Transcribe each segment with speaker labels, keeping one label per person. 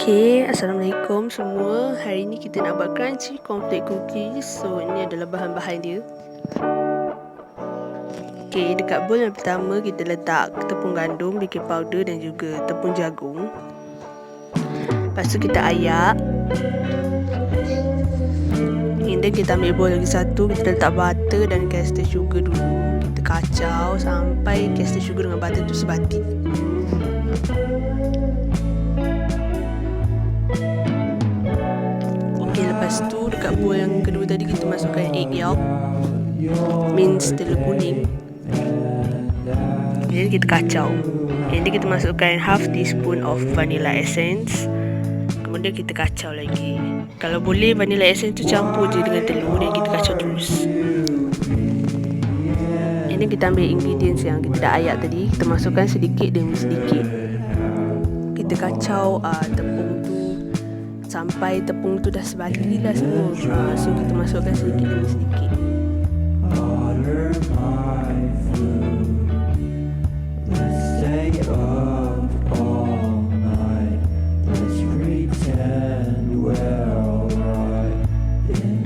Speaker 1: Okay, Assalamualaikum semua. Hari ni kita nak buat crunchy cornflake cookies. So, ini adalah bahan-bahan dia. Okay, dekat bowl yang pertama kita letak tepung gandum, baking powder dan juga tepung jagung. Lepas tu kita ayak. And then kita ambil bowl lagi satu, kita letak butter dan caster sugar dulu. Kita kacau sampai caster sugar dengan butter tu sebati. Lepas tu dekat bowl yang kedua tadi kita masukkan egg yolk, means telur kuning. Kemudian kita kacau. Jadi kita masukkan half teaspoon of vanilla essence. Kemudian kita kacau lagi. Kalau boleh vanilla essence tu campur je dengan telur dan kita kacau terus. Ini kita ambil ingredients yang kita dah ayak tadi, kita masukkan sedikit demi sedikit. Kita kacau tepung tu sampai tepung tu dah sebati lah semua. So kita masukkan sedikit demi sedikit.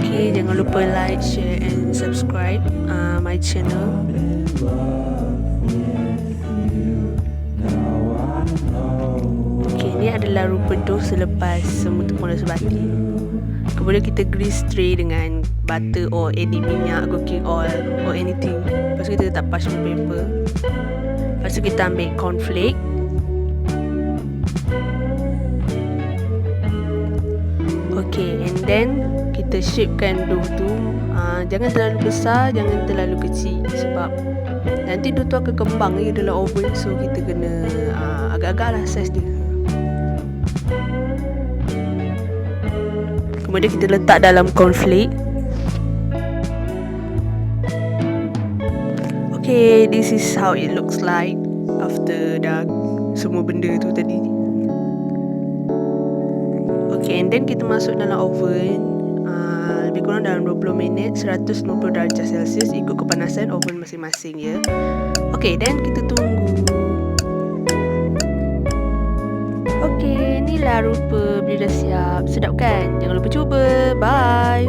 Speaker 1: Okay, jangan lupa like, share and subscribe my channel. Ini adalah rupa dough selepas semua tepung dah sebati. Kemudian kita grease tray dengan butter or any minyak, cooking oil or anything. Lepas tu kita letak parchment paper. Lepas tu kita ambil cornflake. Okay, and then kita shapekan dough tu. Jangan terlalu besar, jangan terlalu kecil, sebab nanti dough tu akan kembang dalam oven. So kita kena agak-agak lah saiz dia. Kemudian kita letak dalam cornflake. Okay, this is how it looks like after dah semua benda tu tadi. Okay, and then kita masuk dalam oven lebih kurang dalam 20 minit, 190 darjah Celsius, ikut kepanasan oven masing-masing ya. Okay, then kita tunggu. Okay, inilah rupa bila dah siap. Sedap kan? Jangan lupa cuba. Bye.